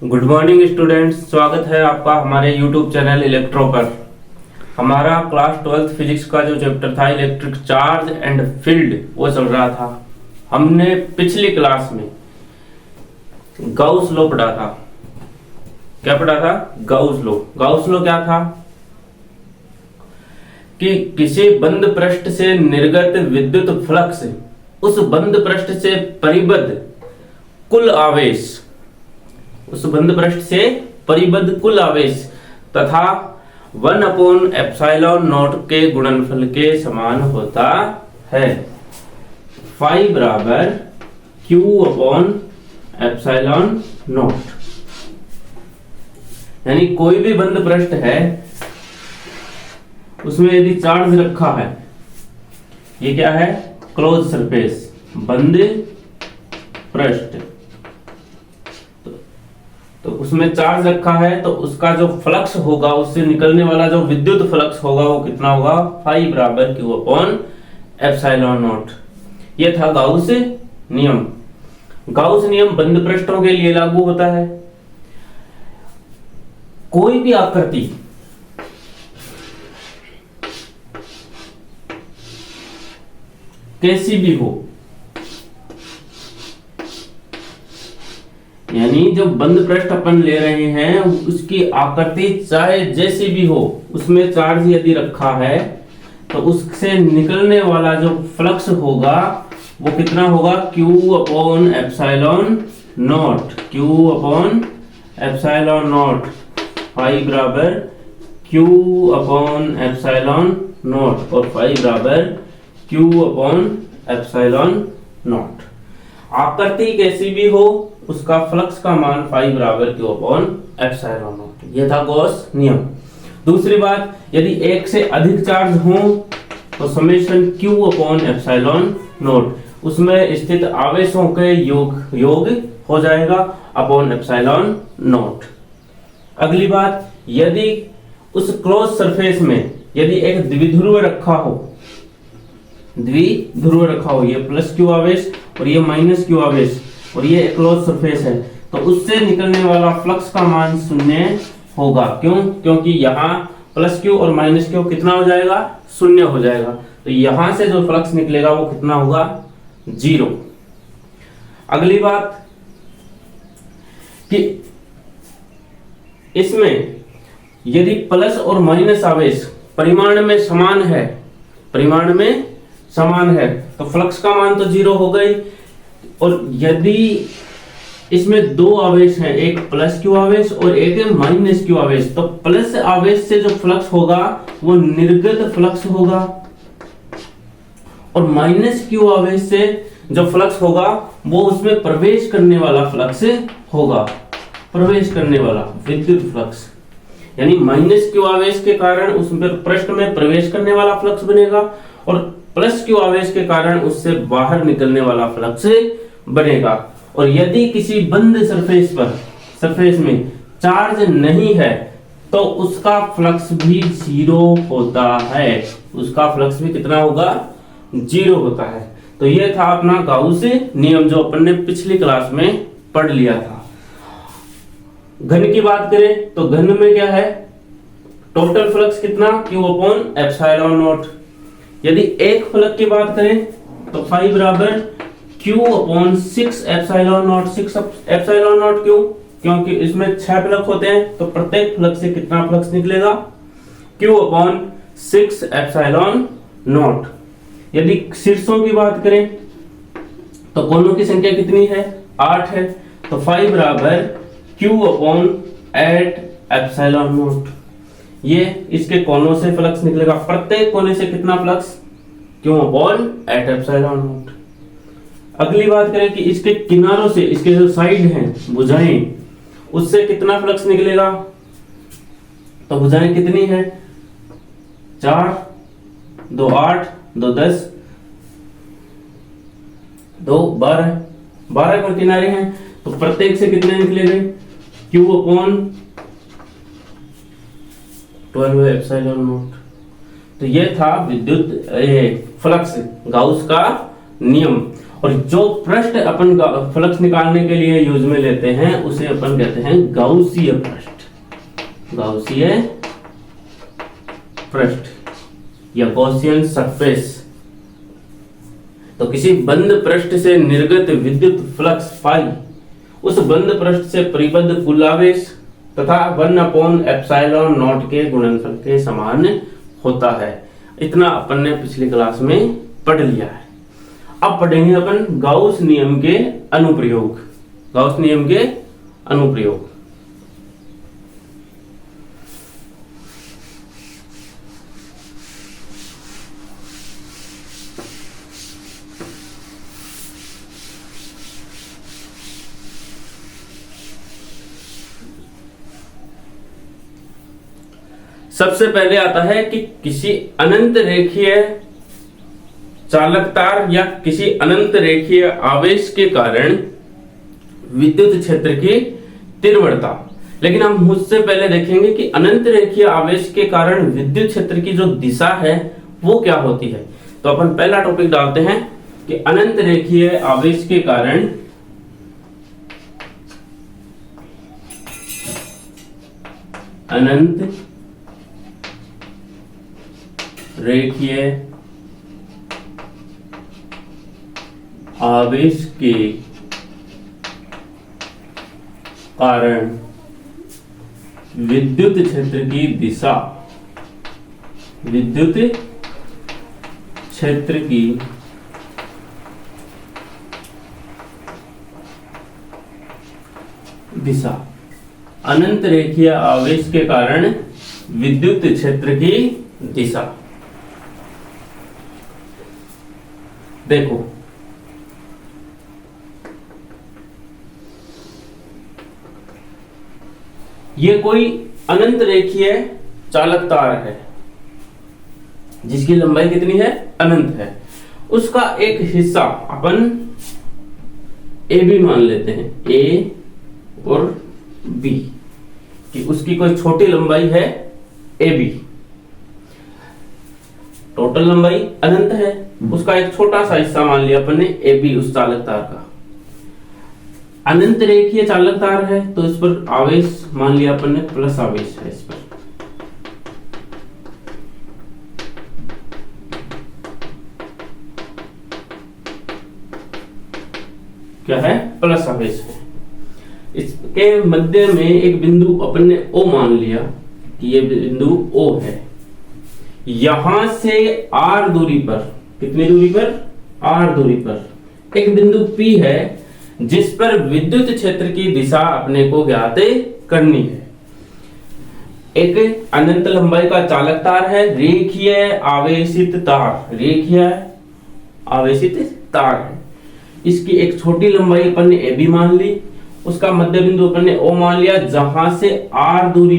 Good morning students, स्वागत है आपका हमारे यूट्यूब चैनल इलेक्ट्रो पर। हमारा क्लास 12th फिजिक्स का जो चैप्टर था इलेक्ट्रिक चार्ज एंड फील्ड वो चल रहा था। हमने पिछली क्लास में गाउस लॉ पढ़ा था। क्या पढ़ा था? Gauss law. गाउस लॉ क्या था कि किसी बंद पृष्ठ से निर्गत विद्युत फ्लक्स उस बंद पृष्ठ से परिबद्ध कुल आवेश, उस बंद पृष्ठ से परिबद्ध कुल आवेश तथा 1/एप्सिलॉन नॉट के गुणनफल के समान होता है। फाई बराबर Q/एप्सिलॉन नॉट। यानी कोई भी बंद पृष्ठ है उसमें यदि चार्ज रखा है, ये क्या है? क्लोज सरफेस, बंद पृष्ठ, तो उसमें चार्ज रखा है तो उसका जो फ्लक्स होगा, उससे निकलने वाला जो विद्युत फ्लक्स होगा वो कितना होगा? फाई बराबर Q/एप्सिलॉन नॉट। ये था गाउस नियम। गाउस नियम बंद पृष्ठों के लिए लागू होता है। कोई भी आकृति कैसी भी हो, यानी जो बंद पृष्ठ अपन ले रहे हैं उसकी आकृति चाहे जैसी भी हो, उसमें चार्ज यदि रखा है तो उससे निकलने वाला जो फ्लक्स होगा वो कितना होगा? Q/एप्सिलॉन नॉट। Q/एप्सिलॉन नॉट। फाई बराबर Q/एप्सिलॉन नॉट और फाई बराबर Q/एप्सिलॉन नॉट। आकृति कैसी भी हो उसका फ्लक्स का मान फाई बराबर Q/एप्सिलॉन नॉट। यह था गॉस नियम। दूसरी बात, यदि एक से अधिक चार्ज हो तो समेशन Q/एप्सिलॉन नॉट, उसमें स्थित आवेशों के योग हो जाएगा अपॉन एप्सिलॉन नॉट। अगली बात, यदि उस क्लोज सरफेस में यदि एक द्विध्रुव रखा हो, ये प्लस Q आवेश और ये माइनस Q आवेश और ये क्लोज सरफेस है, तो उससे निकलने वाला फ्लक्स का मान शून्य होगा। क्यों? क्योंकि यहाँ प्लस Q और माइनस Q कितना हो जाएगा? शून्य हो जाएगा। तो यहां से जो फ्लक्स निकलेगा वो कितना होगा? 0। अगली बात कि इसमें यदि प्लस और माइनस आवेश परिमाण में समान है तो फ्लक्स का मान तो 0 हो गई। और यदि इसमें दो आवेश हैं, एक प्लस Q आवेश और एक माइनस Q आवेश, तो प्लस आवेश से जो फ्लक्स होगा वो निर्गत फ्लक्स होगा और माइनस Q आवेश से जो फ्लक्स होगा वो उसमें प्रवेश करने वाला फ्लक्स होगा, प्रवेश करने वाला विद्युत फ्लक्स। यानी माइनस Q आवेश के कारण उस पृष्ठ में प्रवेश करने वाला फ्लक्स बनेगा और प्लस Q आवेश के कारण उससे बाहर निकलने वाला फ्लक्स बनेगा। और यदि किसी बंद सरफेस में चार्ज नहीं है तो उसका फ्लक्स भी 0 होता है। उसका फ्लक्स भी कितना होगा? 0 होता है। तो ये था अपना गाउस नियम जो अपन ने पिछली क्लास में पढ़ लिया था। घन की बात करें तो घन में क्या है? टोटल फ्लक्स कितना? Q/एप्सिलॉन नॉट। यदि एक फलक की बात करें तो फाई बराबर Q/6 epsilon not. 6 epsilon not क्यों? क्योंकि इसमें 6 फलक होते हैं तो प्रत्येक फलक से कितना फ्लक्स निकलेगा? Q/6 epsilon not. यदि शीर्षों की बात करें तो कोनों की संख्या कितनी है? 8 है, तो फाई बराबर Q/8 एप्सिलॉन नॉट। ये इसके कोनों से फ्लक्स निकलेगा। प्रत्येक कोने से कितना फ्लक्स? Q/8 epsilon not. अगली बात करें कि इसके किनारों से, इसके जो साइड हैं भुजाएं, उससे कितना फ्लक्स निकलेगा? तो भुजाएं कितनी है? 4, 2 8, 2 10, 2 12, 12 पर किनारे हैं तो प्रत्येक से कितने निकलेंगे? Q/12 epsilon not. तो ये था विद्युत फ्लक्स, गाउस का नियम। और जो पृष्ठ अपन फ्लक्स निकालने के लिए यूज में लेते हैं उसे अपन कहते हैं गाउसीय पृष्ठ, गाउसीय पृष्ठ या गॉसियन सरफेस। तो किसी बंद पृष्ठ से निर्गत विद्युत फ्लक्स फाई उस बंद पृष्ठ से परिबद्ध कुल आवेश तथा 1/ε0 के गुणनफल के समान होता है। इतना अपन ने पिछली क्लास में पढ़ लिया है। अब पढ़ेंगे अपन गाउस नियम के अनुप्रयोग, गाउस नियम के अनुप्रयोग। सबसे पहले आता है कि किसी अनंत रेखीय चालक तार या किसी अनंत रेखीय आवेश के कारण विद्युत क्षेत्र की तीव्रता। लेकिन हम उससे पहले देखेंगे कि अनंत रेखीय आवेश के कारण विद्युत क्षेत्र की जो दिशा है वो क्या होती है। तो अपन पहला टॉपिक डालते हैं कि अनंत रेखीय आवेश के कारण अनंत रेखीय आवेश के कारण विद्युत क्षेत्र की दिशा, विद्युत क्षेत्र की दिशा, अनंत रेखीय आवेश के कारण विद्युत क्षेत्र की दिशा। देखो ये कोई अनंत रेखीय चालक तार है जिसकी लंबाई कितनी है, अनंत है। उसका एक हिस्सा अपन ए बी मान लेते हैं, ए और बी कि उसकी कोई छोटी लंबाई है ए बी। टोटल लंबाई अनंत है, उसका एक छोटा सा हिस्सा मान लिया अपन ने ए बी उस चालक तार का। अनंत रेखीय चालक तार है तो इस पर आवेश मान लिया अपन ने प्लस आवेश है, इस पर क्या है, प्लस आवेश है। इसके मध्य में एक बिंदु अपन ने ओ मान लिया कि ये बिंदु ओ है। यहां से आर दूरी पर, कितनी दूरी पर, आर दूरी पर एक बिंदु P है जिस पर विद्युत क्षेत्र की दिशा अपने को ज्ञात करनी है। एक अनंत लंबाई का चालक तार है, रेखीय आवेशित तार, रेखीय आवेशित तार है। इसकी एक छोटी लंबाई अपन ने AB मान ली, उसका मध्य बिंदु अपन ने O मान लिया, जहां से R दूरी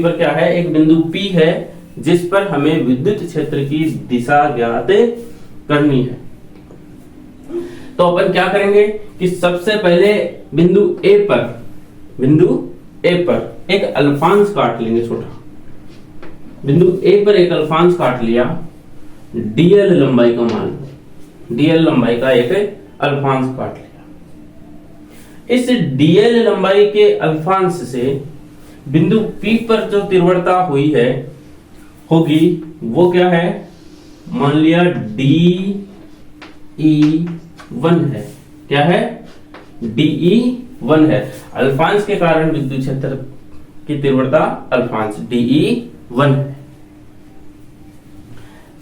पर क्या है, एक बिंदु P है जिस पर हमें विद्युत क्षेत्र की दिशा ज्ञात करनी है। तो अपन क्या करेंगे कि सबसे पहले बिंदु A पर एक अल्फांश काट लेंगे, छोटा बिंदु A पर एक अल्फांश काट लिया, dl लंबाई का मान लो, dl लंबाई का एक अल्फांश काट लिया। इस dl लंबाई के अल्फांश से बिंदु P पर जो तीव्रता हुई है होगी वो क्या है, मान लिया DE1 है। क्या है, DE1 है। अल्फांश के कारण विद्युत क्षेत्र की तीव्रता अल्फांश DE1 है।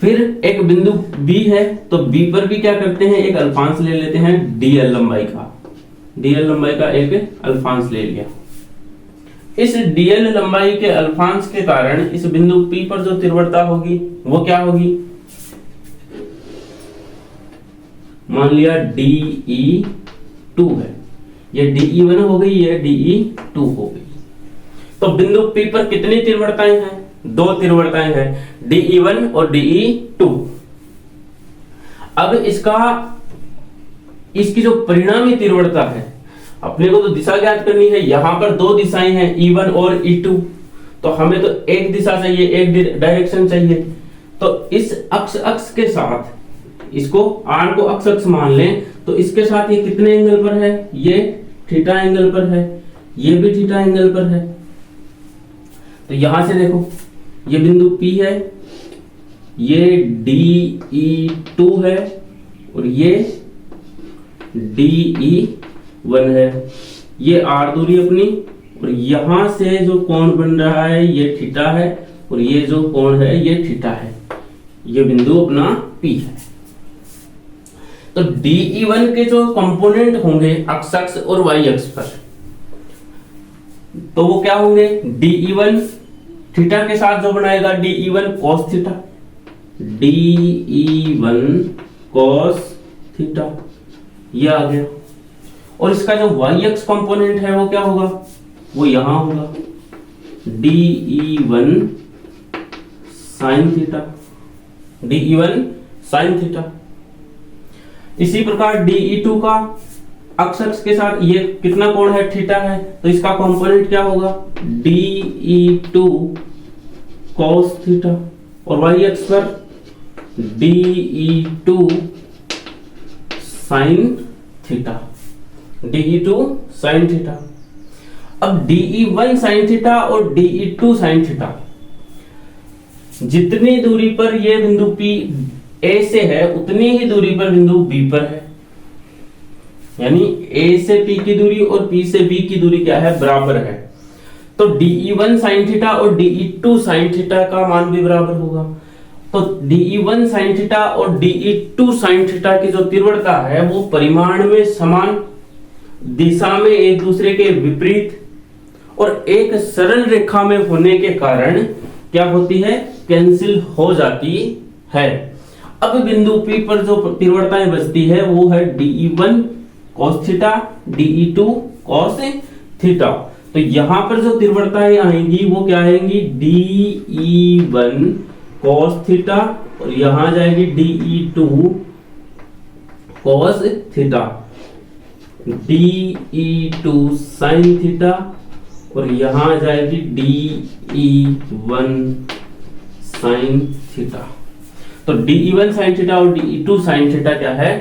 फिर एक बिंदु B है तो B पर भी क्या करते हैं, एक अल्फांश ले लेते हैं dl लंबाई का एक अल्फांश ले लिया। इस dl लंबाई के अल्फांश के कारण इस बिंदु P पर जो तीव्रता होगी वो क्या होगी, मान लिया DE2 है। ये DE1 हो गई, ये DE2 हो गई। तो बिंदु P पर कितनी तीव्रताएं हैं, दो तीव्रताएं हैं, DE1 और DE2। अब इसकी जो परिणामी तीव्रता है, अपने को तो दिशा ज्ञात करनी है। यहां पर दो दिशाएं हैं E1 और E2, तो हमें तो एक दिशा चाहिए, एक डायरेक्शन चाहिए। तो इस अक्ष के साथ इसको आर को अक्ष अक्ष मान लें तो इसके साथ ये कितने एंगल पर है, ये थीटा एंगल पर है, ये भी थीटा एंगल पर है। तो यहां से देखो ये बिंदु P है, ये DE2 है और ये DE1 है, ये R दूरी अपनी, और यहां से जो कोण बन रहा है ये थीटा है और ये जो कोण है ये थीटा है, ये बिंदु अपना P है। तो DE1 के जो कंपोनेंट होंगे एक्स अक्ष और वाई अक्ष पर, तो वो क्या होंगे, DE1 थीटा के साथ जो बनाएगा DE1 cos theta, DE1 cos theta, ये आ गया। और इसका जो वाई अक्ष कंपोनेंट है वो क्या होगा, वो यहां होगा DE1 sin theta, DE1 sin theta. इसी प्रकार DE2 का अक्ष अक्ष के साथ ये कितना कोण है, थीटा है, तो इसका कंपोनेंट क्या होगा, DE2 cos थीटा, और वाई अक्ष पर DE2 sin theta, DE2 sin theta. अब DE1 sin थीटा और DE2 sin थीटा, जितनी दूरी पर ये बिंदु P A से है उतनी ही दूरी पर बिंदु B पर है, यानी A से P की दूरी और P से B की दूरी क्या है, बराबर है। तो DE1 sin थीटा और DE2 sin थीटा का मान भी बराबर होगा। तो DE1 sin थीटा और DE2 sin थीटा की जो तीव्रता है वो परिमाण में समान, दिशा में एक दूसरे के विपरीत और एक सरल रेखा में होने के कारण क्या होती है, कैंसिल हो जाती है। अब बिंदु P पर जो तीव्रताएं बचती है वो है DE1 cos theta, DE2 cos theta. तो यहां पर जो तीव्रताएं आएंगी वो क्या आएंगी, DE1 cos थीटा और यहां जाएगी DE2 cos theta, DE2 sin theta और यहां जाएगी DE1 sin थीटा। तो DE1 sin थीटा और DE2 sin थीटा क्या है,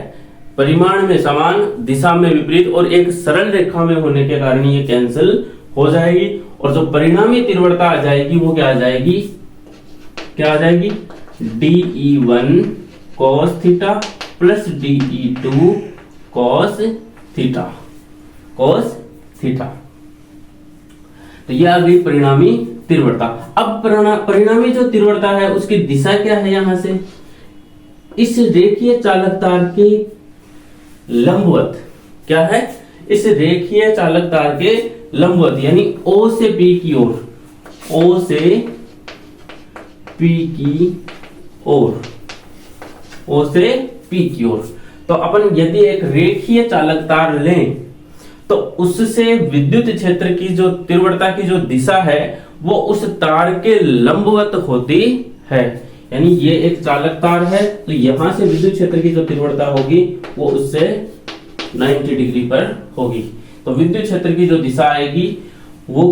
परिमाण में समान, दिशा में विपरीत और एक सरल रेखा में होने के कारण ये कैंसिल हो जाएगी। और जो परिणामी तीव्रता आ जाएगी वो क्या आ जाएगी, क्या आ जाएगी, DE1 cos theta plus DE2 cos theta, cos theta. तो ये आ गई परिणामी तीव्रता। अब परिणामी जो तीव्रता है उसकी दिशा क्या है, यहां से इस रेखीय चालक तार के लंबवत, क्या है, इस रेखीय चालक तार के लंबवत, यानी O से P की ओर, O से P की ओर, O से P की ओर। तो अपन यदि एक रेखीय चालक तार लें तो उससे विद्युत क्षेत्र की जो तीव्रता की जो दिशा है वो उस तार के लंबवत होती है। यानी ये एक चालक तार है तो यहां से विद्युत क्षेत्र की जो तीव्रता होगी वो उससे 90 डिग्री पर होगी। तो विद्युत क्षेत्र की जो दिशा आएगी वो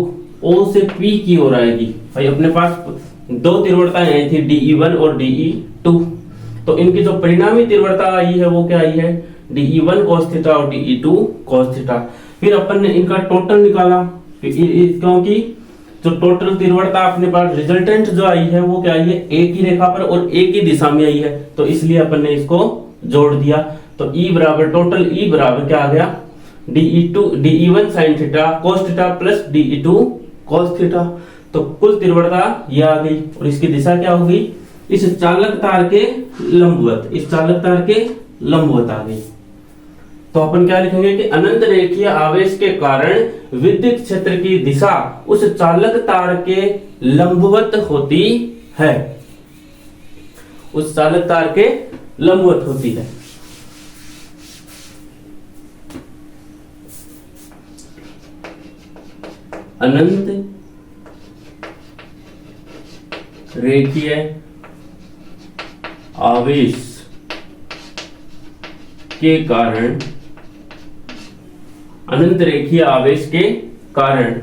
O से P की ओर आएगी। भाई अपने पास दो तीव्रताएं आई थी DE1 और DE2, तो इनकी जो परिणामी तीव्रता आई है वो क्या आई है, DE1 cos थीटा और DE2 cos थीटा। फिर अपन ने इनका टोटल निकाला क्योंकि जो टोटल तीव्रता अपने पास रिजल्टेंट जो आई है वो क्या आई है, एक ही रेखा पर और एक ही दिशा में आई है, तो इसलिए अपन ने इसको जोड़ दिया। तो E बराबर टोटल E बराबर क्या आ गया, DE1 sin theta cos theta plus DE2 cos theta. तो कुल तीव्रता ये आ गई और इसकी दिशा क्या हो गई, इस चालक तार के लंबवत, इस चालक तार के लंबवत आ गई। तो अपन क्या लिखेंगे कि अनंत रेखीय आवेश के कारण विद्युत क्षेत्र की दिशा उस चालक तार के लंबवत होती है, उस चालक तार के लंबवत होती है। अनंत रेखीय आवेश के कारण, अनंत रेखीय आवेश के कारण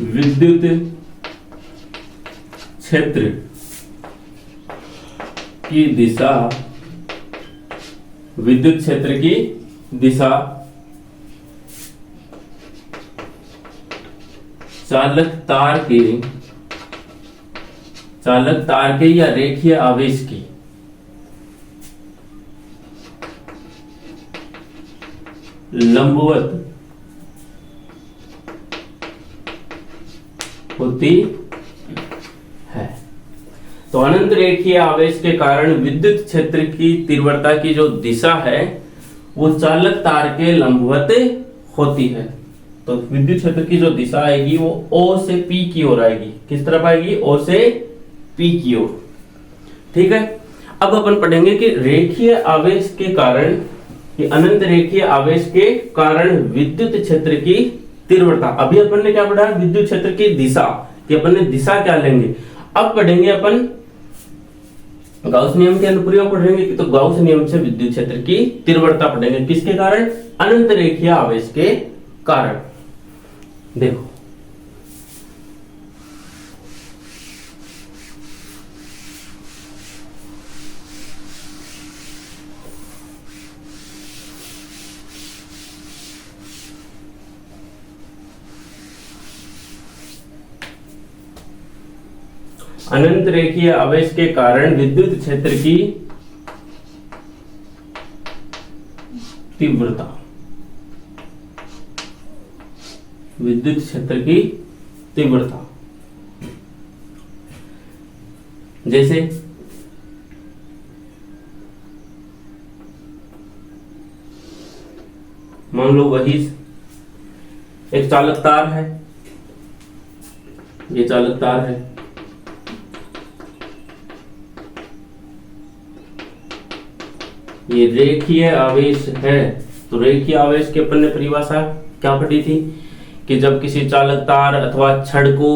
विद्युत क्षेत्र की दिशा, विद्युत क्षेत्र की दिशा चालक तार के या रेखीय आवेश की लंबवत होती है। तो अनंत रेखीय आवेश के कारण विद्युत क्षेत्र की तीव्रता की जो दिशा है वो चालक तार के लंबवत होती है। तो विद्युत क्षेत्र की जो दिशा आएगी वो O से P की ओर आएगी। किस तरफ आएगी? O से P की ओर। ठीक है। अब अपन पढ़ेंगे कि रेखीय आवेश के कारण, कि अनंत रेखीय आवेश के कारण विद्युत क्षेत्र की तीव्रता। अभी अपन ने क्या पढ़ा? विद्युत क्षेत्र की दिशा, कि अपन ने दिशा क्या लेंगे। अब पढ़ेंगे अपन गाउस नियम के अनुप्रयोग पढ़ेंगे कि तो गाउस नियम से विद्युत क्षेत्र की तीव्रता पढ़ेंगे। किसके कारण? अनंत रेखीय आवेश के कारण। देखो अनंत रेखीय आवेश के कारण विद्युत क्षेत्र की तीव्रता, विद्युत क्षेत्र की तीव्रता जैसे मान लो वही एक चालक तार है, ये चालक तार है, ये रेखीय आवेश है। तो रेखीय आवेश की अपन ने परिभाषा क्या पढ़ी थी कि जब किसी चालक तार अथवा छड़ को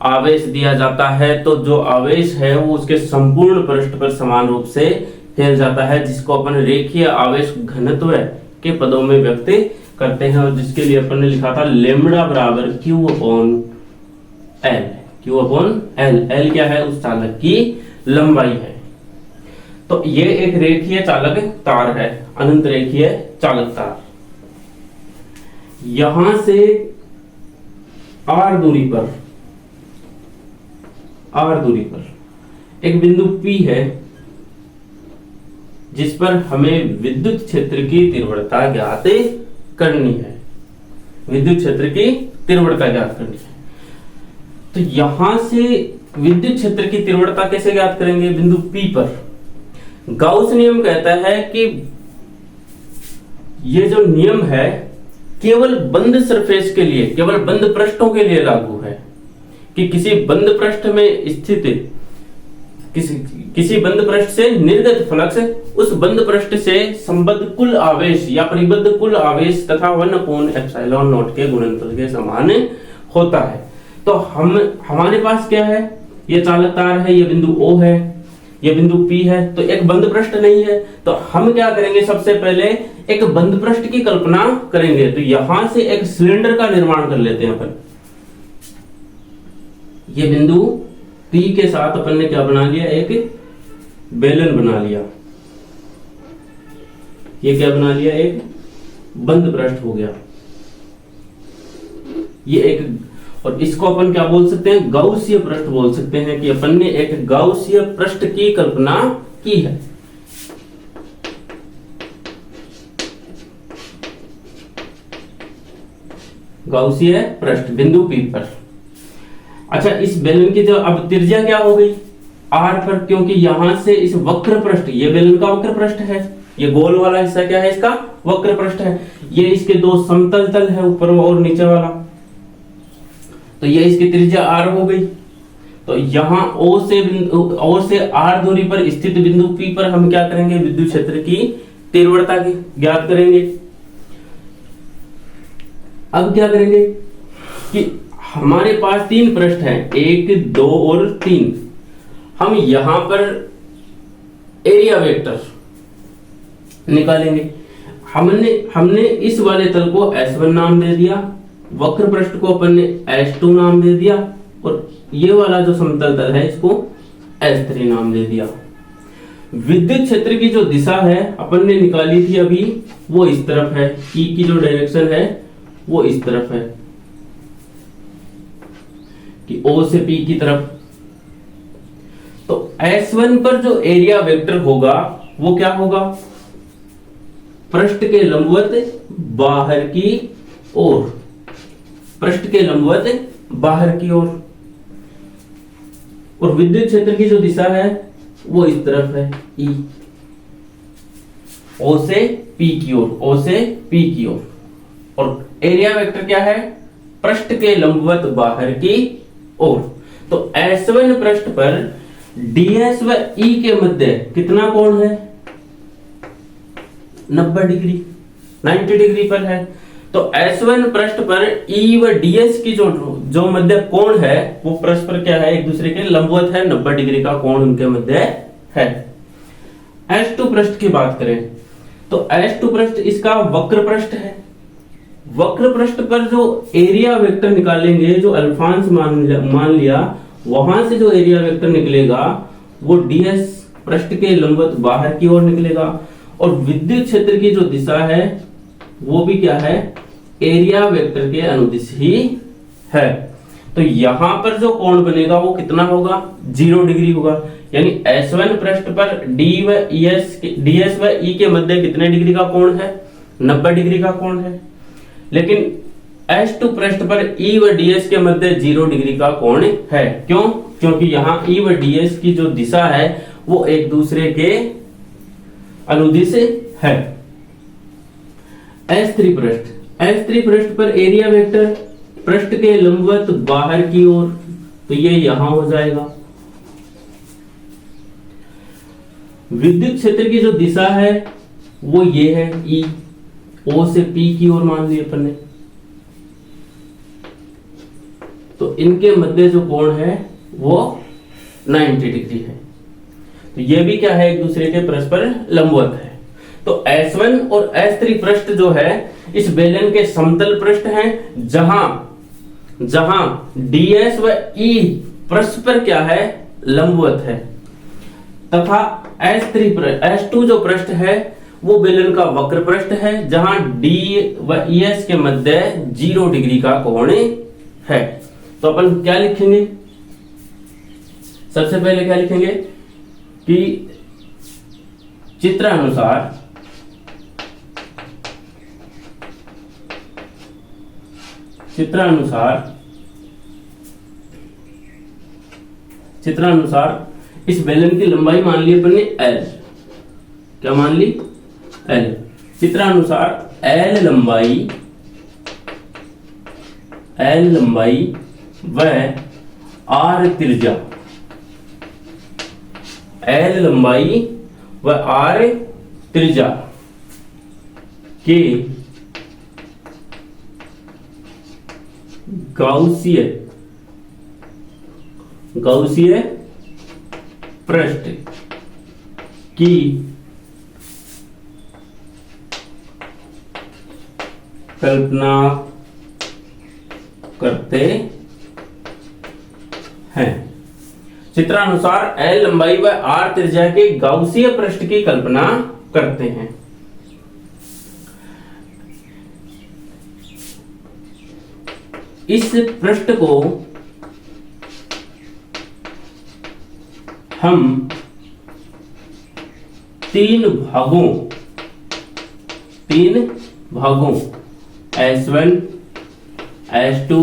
आवेश दिया जाता है तो जो आवेश है वो उसके संपूर्ण पृष्ठ पर समान रूप से फैल जाता है, जिसको अपन रेखीय आवेश घनत्व के पदों में व्यक्त करते हैं, और जिसके लिए अपन ने लिखा था लेमड़ा बराबर Q upon L। Q upon L, L क्या है? उस चालक की लंबाई है। तो ये एक रेखीय चालक तार है, अनंत रेखीय चालक तार। यहां से R दूरी पर एक बिंदु P है जिस पर हमें विद्युत क्षेत्र की तीव्रता ज्ञात करनी है। विद्युत क्षेत्र की तीव्रता ज्ञात करनी है। तो यहां से विद्युत क्षेत्र की तीव्रता कैसे ज्ञात करेंगे? बिंदु P पर गाउस नियम कहता है कि ये जो नियम है केवल बंद सरफेस के लिए, केवल बंद पृष्ठों के लिए लागू है, कि किसी बंद पृष्ठ में स्थित किसी बंद पृष्ठ से निर्गत फ्लक्स उस बंद पृष्ठ से संबद्ध कुल आवेश या परिबद्ध कुल आवेश तथा 1/ε0 के गुणनफल के समान होता है। तो हमारे पास क्या है? ये चालक तार है, ये बिंदु O है, ये बिंदु P है, तो एक बंद पृष्ठ नहीं है। तो हम क्या करेंगे? सबसे पहले एक बंद पृष्ठ की कल्पना करेंगे। तो यहां से एक सिलेंडर का निर्माण कर लेते हैं अपन। ये बिंदु P के साथ अपन ने क्या बना लिया? एक बेलन बना लिया। ये क्या बना लिया? एक बंद पृष्ठ हो गया। ये एक, और इसको अपन क्या बोल सकते हैं? गाउसीय पृष्ठ बोल सकते हैं, कि अपन ने एक गाउसीय पृष्ठ की कल्पना की है। गाउसीय पृष्ठ बिंदु P पर। अच्छा, इस बेलन की जो अब त्रिज्या क्या हो गई? R पर, क्योंकि यहां से इस वक्र पृष्ठ, ये बेलन का वक्र पृष्ठ है, ये गोल वाला हिस्सा क्या है? इसका वक्र पृष्ठ है। ये इसके दो समतल तल है, ऊपर और नीचे वाला, तो ये इसकी त्रिज्या R हो गई। तो यहां O से R दूरी पर स्थित बिंदु P पर हम क्या करेंगे? विद्युत क्षेत्र की तीव्रता की ज्ञात करेंगे। अब क्या करेंगे कि हमारे पास तीन पृष्ठ हैं, 1, 2 और 3। हम यहां पर एरिया वेक्टर निकालेंगे। हमने इस वाले तल को S1 नाम दे दिया, वक्र पृष्ठ को अपन ने S2 नाम दे दिया, और ये वाला जो समतल तल है इसको S3 नाम दे दिया। विद्युत क्षेत्र की जो दिशा है अपन ने निकाली थी अभी, वो इस तरफ है। ई की जो डायरेक्शन है वो इस तरफ है कि ओ से पी की तरफ। तो S1 पर जो एरिया वेक्टर होगा वो क्या होगा? पृष्ठ के लंबवत बाहर की ओर, पृष्ठ के लंबवत बाहर की ओर। और विद्युत क्षेत्र की जो दिशा है वो इस तरफ है, ई, ओ से पी की ओर, ओ से पी की ओर। और एरिया वेक्टर क्या है? पृष्ठ के लंबवत बाहर की ओर। तो S1 पृष्ठ पर DS व E के मध्य कितना कोण है? 90 डिग्री, 90 डिग्री पर है। तो S1 पृष्ठ पर E व DS की जो मध्य कोण है वो परस्पर क्या है? एक दूसरे के लंबवत है, 90 डिग्री का कोण उनके मध्य है। S2 पृष्ठ की बात करें तो S2 पृष्ठ इसका वक्र पृष्ठ है। वक्र पृष्ठ पर जो एरिया वेक्टर निकालेंगे, जो अल्फांश मान लिया, वहां से जो एरिया वेक्टर निकलेगा वो DS पृष्ठ के लंबवत बाहर की ओर निकलेगा। और विद्युत क्षेत्र की जो दिशा है वो भी क्या है? एरिया वेक्टर के अनुदिश ही है। तो यहां पर जो कोण बनेगा वो कितना होगा? 0 डिग्री होगा। यानी S1 पृष्ठ पर DS व E के मध्य कितने डिग्री का कोण है? 90 डिग्री का कोण है। लेकिन S2 पृष्ठ पर E व DS के मध्य 0 डिग्री का कोण है। क्यों? क्योंकि यहाँ E व DS की जो दिशा है वो एक दूसरे के अनुदिश है। S3 पृष्ठ पर एरिया वेक्टर पृष्ठ के लंबवत बाहर की ओर, तो ये यहां हो जाएगा। विद्युत क्षेत्र की जो दिशा है वो ये है, E, O से P की ओर मान ली अपन ने। तो इनके मध्य जो कोण है वो 90 डिग्री है। तो ये भी क्या है? एक दूसरे के परस्पर लंबवत है। तो S1 और S3 पृष्ठ जो है इस बेलन के समतल पृष्ठ हैं, जहां DS व E परस्पर क्या है? लंबवत है। तथा S2 जो पृष्ठ है वो बेलन का वक्र पृष्ठ है, जहां D व ES के मध्य 0 डिग्री का कोण है। तो अपन क्या लिखेंगे? सबसे पहले क्या लिखेंगे कि चित्रानुसार इस बेलन की लंबाई मान ली अपन ने L। क्या मान ली? L। चित्रानुसार L लंबाई व R त्रिज्या, L लंबाई व R त्रिज्या के गौसीय पृष्ठ की कल्पना करते हैं। चित्रानुसार L लंबाई व R त्रिज्या के गाउसीय पृष्ठ की कल्पना करते हैं। इस पृष्ठ को हम तीन भागों S1, S2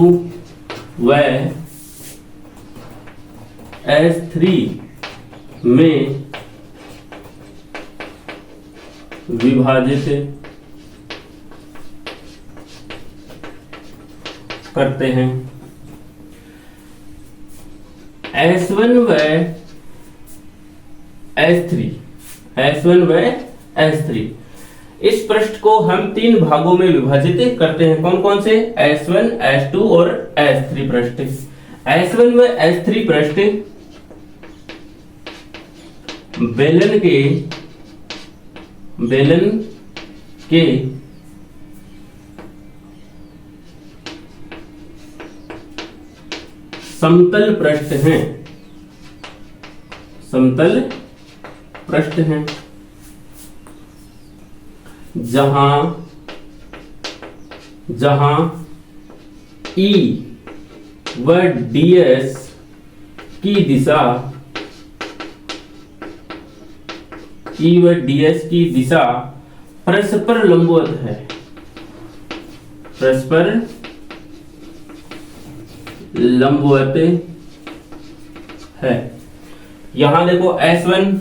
व S3 में विभाजित करते हैं। S1 व S3 इस पृष्ठ को हम तीन भागों में विभाजित करते हैं। कौन कौन से? S1, S2 और S3 पृष्ठ। S1 व S3 पृष्ठ बेलन के समतल पृष्ठ हैं। समतल पृष्ठ हैं जहां E व DS की दिशा परस्पर लंबवत है, परस्पर लंबवत है। यहां देखो S1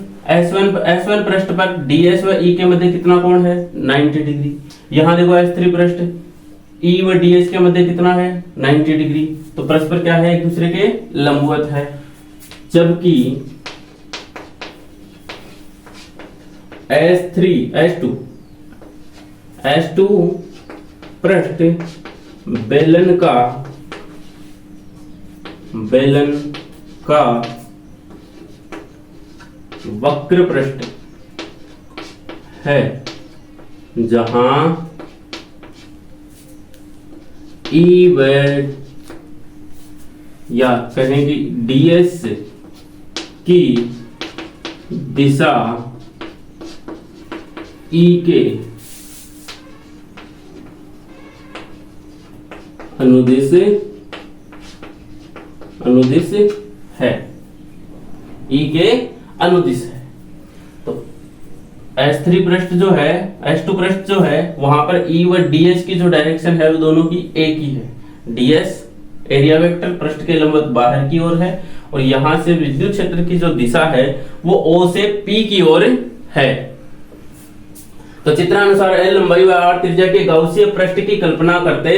पृष्ठ पर DS व E के मध्य कितना कोण है? 90 डिग्री। यहां देखो S3 पृष्ठ E व DS के मध्य कितना है? 90 डिग्री। तो परस्पर क्या है? एक दूसरे के लंबवत है। जबकि S2 पृष्ठ बेलन का वक्र पृष्ठ है, जहां E व या कहेंगे DS की दिशा E के अनुदिश है, E के अनुदिश है। तो S3 पृष्ठ जो है, S2 पृष्ठ जो है, वहां पर E व DS की जो डायरेक्शन है वो दोनों की एक ही है। DS एरिया वेक्टर पृष्ठ के लंबवत बाहर की ओर है और यहां से विद्युत क्षेत्र की जो दिशा है वो O से P की ओर है। तो चित्रानुसार L लंबाई व R त्रिज्या के गाउसीय पृष्ठ की कल्पना करते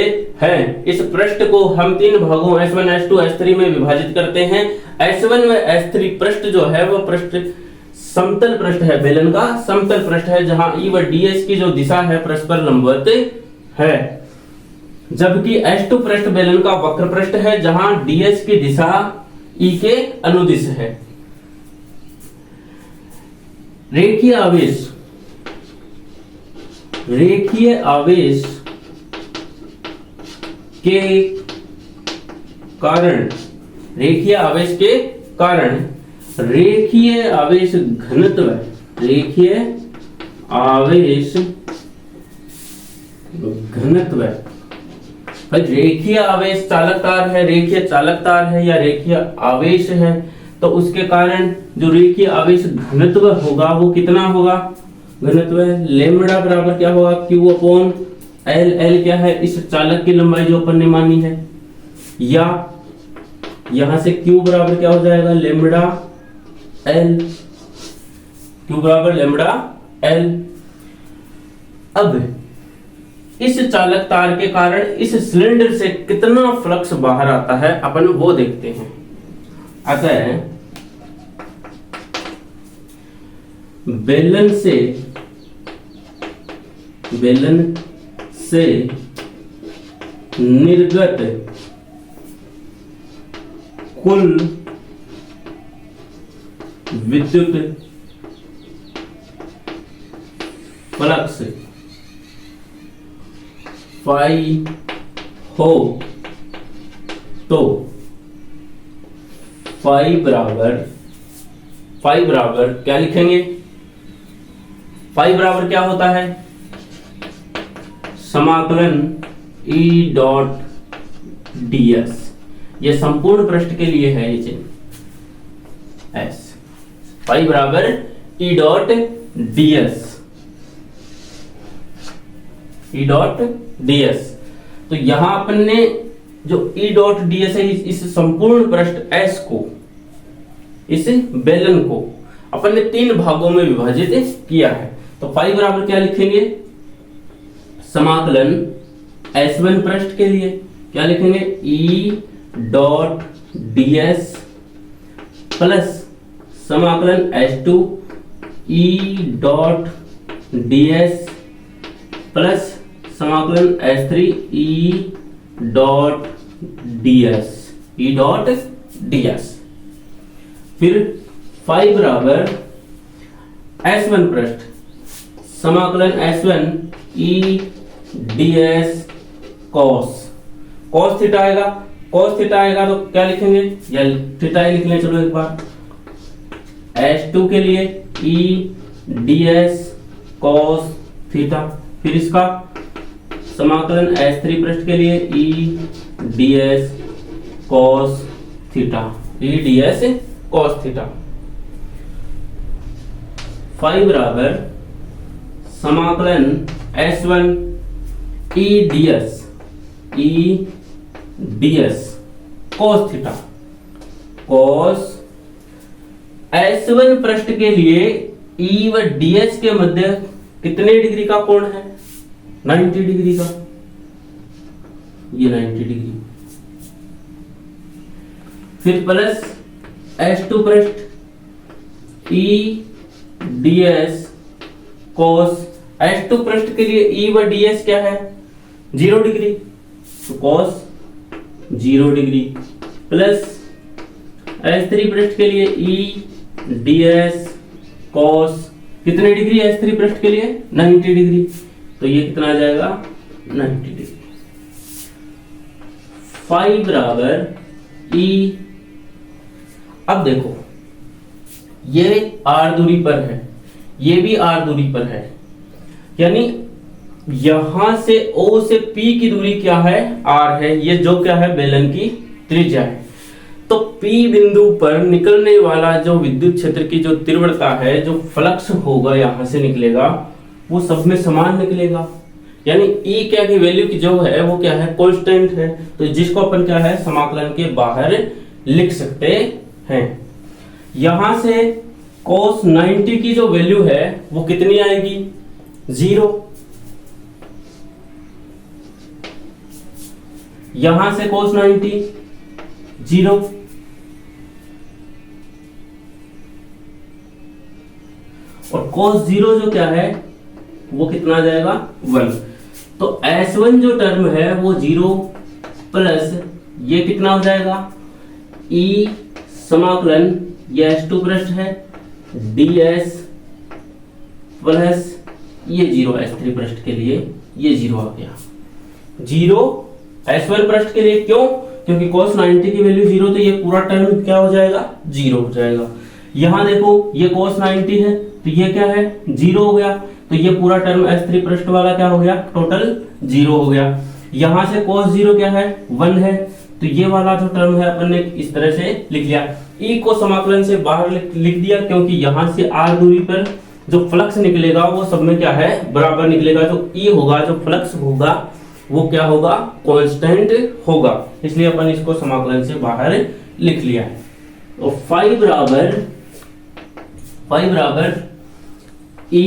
हैं। इस पृष्ठ को हम तीन भागों S1, S2, S3 में विभाजित करते हैं। S1 व S3 पृष्ठ जो है वो पृष्ठ समतल पृष्ठ है, बेलन का समतल पृष्ठ है, जहां E व DS की जो दिशा है परस्पर लंबवत है। जबकि S2 पृष्ठ बेलन का वक्र पृष्ठ है, जहां DS की दिशा E के अनुदिश है। रेखीय आवेश के कारण रेखीय आवेश घनत्व भाई रेखीय आवेश चालक तार है, रेखीय चालक तार है या रेखीय आवेश है, तो उसके कारण जो रेखीय आवेश घनत्व होगा वो कितना होगा? घनत्व लेमड़ा बराबर क्या होगा? Q upon L। L क्या है? इस चालक की लंबाई जो अपन ने मानी है, या यहां से Q बराबर क्या हो जाएगा? Lambda L। Q बराबर लेमड़ा L। अब इस चालक तार के कारण इस सिलेंडर से कितना फ्लक्स बाहर आता है अपन वो देखते हैं। अतः बेलन से निर्गत कुल विद्युत फ्लक्स फाई हो तो फाई बराबर क्या लिखेंगे? फाई बराबर क्या होता है? समाकलन E डॉट ds। ये संपूर्ण पृष्ठ के लिए है ये चिन्ह S। फाई बराबर E डॉट ds। तो यहां अपन ने जो E डॉट ds है, इस संपूर्ण पृष्ठ S को, इस बेलन को अपन ने तीन भागों में विभाजित किया है। तो फाई बराबर क्या लिखेंगे? समाकलन S1 पृष्ठ के लिए क्या लिखेंगे? E डॉट ds प्लस समाकलन S2 E dot ds plus समाकलन S3 E डॉट ds। फिर फाई बराबर S1 पृष्ठ समाकलन S1 E ds cos theta आएगा। cos थीटा आएगा तो क्या लिखेंगे? या थीटा लिख लें। चलो एक बार S2 के लिए E D S cos theta. फिर इसका समाकलन S3 पृष्ठ के लिए E D S cos theta, E D S cos theta. Five बराबर समाकलन S1 E D S cos theta. Cos S1 पृष्ठ के लिए ई व ds के मध्य कितने डिग्री का कोण है? 90 डिग्री का, ये 90 डिग्री। फिर प्लस S2 पृष्ठ ई ds cos S2 पृष्ठ के लिए ई व ds क्या है? 0 डिग्री, तो cos 0 डिग्री प्लस S3 पृष्ठ के लिए ई ds cos कितने डिग्री है S3 पृष्ठ के लिए? 90 डिग्री, तो ये कितना आ जाएगा? 90 डिग्री। फाइव बराबर ई, अब देखो ये r दूरी पर है, ये भी r दूरी पर है, यानी यहां से O से P की दूरी क्या है? r है, ये जो क्या है? बेलन की त्रिज्या है। तो P बिंदु पर निकलने वाला जो विद्युत क्षेत्र की जो तीव्रता है, जो फ्लक्स होगा यहां से निकलेगा, वो सब में समान निकलेगा। यानी E क्या की वैल्यू की जो है वो क्या है? कांस्टेंट है, तो जिसको अपन क्या है? समाकलन के बाहर लिख सकते हैं। यहां से cos 90 की जो वैल्यू है वो कितनी आएगी? 0। यहां से cos 90 0, और cos 0 जो क्या है वो कितना आ जाएगा? 1। तो S1 जो टर्म है वो 0 प्लस ये कितना हो जाएगा? E समाकलन, ये S2 पृष्ठ है, ds प्लस ये 0 S3 पृष्ठ के लिए, ये 0 आ गया। 0 S1 पृष्ठ के लिए, क्यों? क्योंकि cos 90 की वैल्यू 0, तो ये पूरा टर्म क्या हो जाएगा? 0 हो जाएगा। यहां देखो ये cos 90 है, तो ये क्या है? 0 हो गया, तो ये पूरा टर्म S3 पृष्ठ वाला क्या हो गया? टोटल 0 हो गया। यहां से cos 0 क्या है? 1 है, तो ये वाला जो टर्म है अपन ने इस तरह से लिख लिया। E को समाकलन से बाहर लिख दिया, क्योंकि यहां से r दूरी पर जो फ्लक्स निकलेगा वो सब में क्या है? बराबर निकलेगा। जो E होगा, जो फ्लक्स होगा, वो क्या होगा? कांस्टेंट होगा, इसलिए अपन इसको समाकलन से बाहर लिख लिया है। तो फाइव बराबर E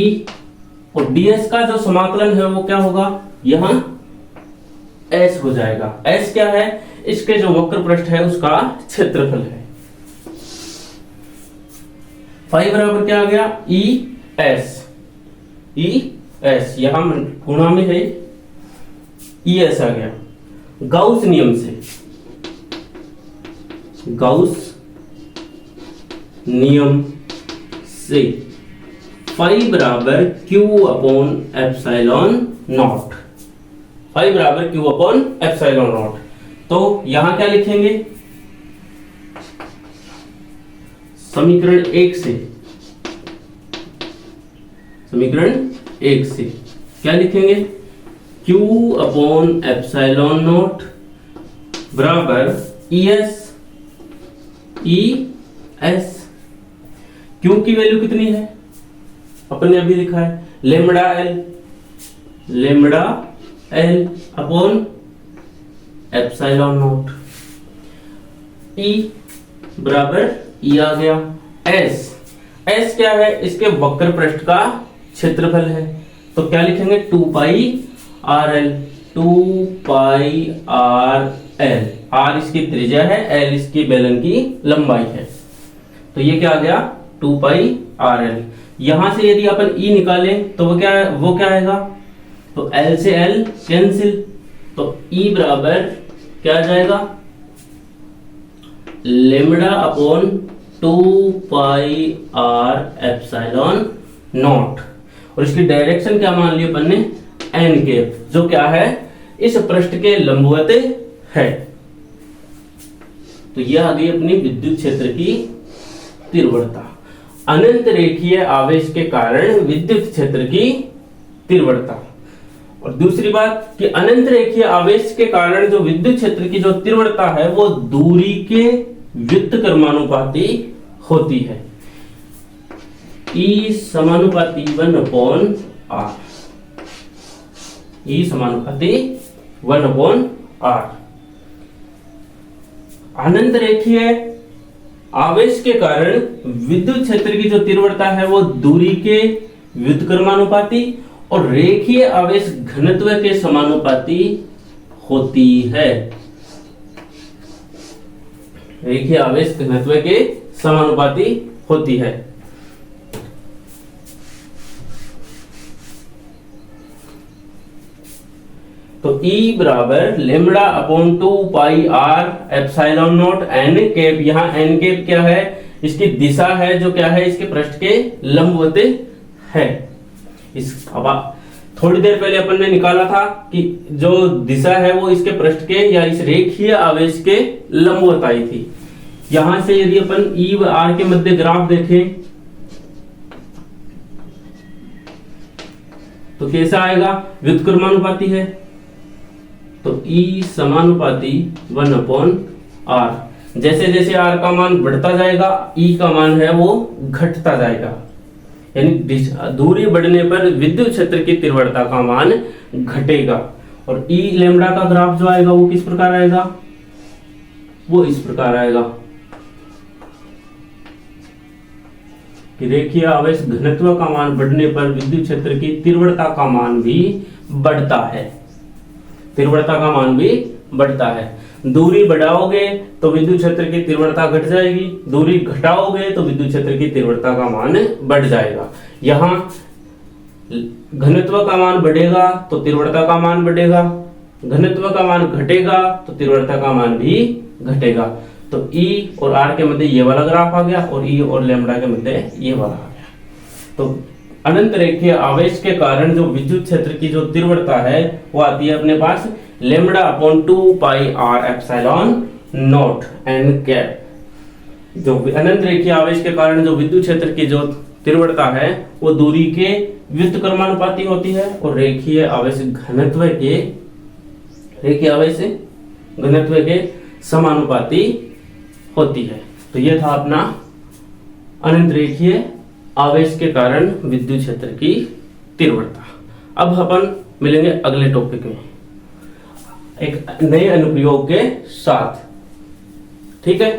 और ds का जो समाकलन है वो क्या होगा? यहां S हो जाएगा। S क्या है? इसके जो वक्र पृष्ठ है उसका क्षेत्रफल है। फाइव बराबर क्या आ गया? ES, यहां गुणा में है, ES आ गया। गाउस नियम से फाइव बराबर Q upon epsilon not, five बराबर Q अपॉन एप्सिलॉन नॉट। तो यहां क्या लिखेंगे? समीकरण 1 से क्या लिखेंगे? Q अपॉन एप्सिलॉन नॉट बराबर ES। Q की वैल्यू कितनी है? अपन ने अभी लिखा है lambda L upon epsilon not. E बराबर E आ गया। S क्या है? इसके वक्र पृष्ठ का क्षेत्रफल है, तो क्या लिखेंगे? 2 पाई RL, R इसकी त्रिज्या है, L इसकी बेलन की लंबाई है, तो ये क्या आ गया? 2 पाई RL। यहां से यदि अपन E निकालें तो वो क्या आएगा? तो L से L कैंसिल, तो E बराबर क्या आ जाएगा? Lambda upon 2 pi R epsilon not, और इसकी डायरेक्शन क्या मान ली अपन ने? n कैप, जो क्या है? इस पृष्ठ के लंबवत है। तो यह आ गई अपनी विद्युत क्षेत्र की तीव्रता। अनंत रेखीय आवेश के कारण विद्युत क्षेत्र की तीव्रता। और दूसरी बात कि अनंत रेखीय आवेश के कारण जो विद्युत क्षेत्र की जो तीव्रता है वो दूरी के व्युत्क्रमानुपाती होती है। E समानुपाती 1/r, E समानुपाती 1/r। अनंत रेखीय आवेश के कारण विद्युत क्षेत्र की जो तीव्रता है वो दूरी के व्युत्क्रमानुपाती और रेखीय आवेश घनत्व के समानुपाती होती है। रेखीय आवेश घनत्व के समानुपाती होती है। तो E बराबर lambda upon 2 pi are epsilon naught N cap. यहाँ एन कैप क्या है? इसकी दिशा है जो क्या है इसके पृष्ठ के लंबवत है। इस अब थोड़ी देर पहले अपन ने निकाला था कि जो दिशा है वो इसके पृष्ठ के या इस रेखीय आवेश के लंबवत आई थी। यहां से यदि अपन E व R के मध्य ग्राफ देखें तो कैसा आएगा? व्युत्क्रमानुपाती है। तो E समानुपाती 1/r। जैसे जैसे R का मान बढ़ता जाएगा E का मान है वो घटता जाएगा। यानी दूरी बढ़ने पर विद्युत क्षेत्र की तीव्रता का मान घटेगा। और E लेमडा का ग्राफ जो आएगा वो किस प्रकार आएगा? वो इस प्रकार आएगा कि रेखीय आवेश घनत्व का मान बढ़ने पर विद्युत क्षेत्र की तीव्रता का मान भी बढ़ता है। तीव्रता का मान भी बढ़ता है। दूरी बढ़ाओगे तो विद्युत क्षेत्र की तीव्रता घट जाएगी, दूरी घटाओगे तो विद्युत क्षेत्र की तीव्रता का मान बढ़ जाएगा। यहां घनत्व का मान बढ़ेगा तो तीव्रता का मान बढ़ेगा, घनत्व का मान घटेगा तो तीव्रता का मान भी घटेगा। तो E और R के मध्य ये वाला ग्राफ आ गया और E और लेमडा के मध्य ये वाला आ गया। तो अनंत रेखीय आवेश के कारण जो विद्युत क्षेत्र की जो तीव्रता है वो आती है अपने पास lambda upon 2 pi are epsilon naught N cap. जो अनंत रेखीय आवेश के कारण जो विद्युत क्षेत्र की जो तीव्रता है वो दूरी के व्युत्क्रमानुपाती होती है और रेखीय आवेश घनत्व के समानुपाती होती है। तो यह था अपना अनंत रेखीय आवेश के कारण विद्युत क्षेत्र की तीव्रता। अब अपन मिलेंगे अगले टॉपिक में एक नए अनुप्रयोग के साथ। ठीक है।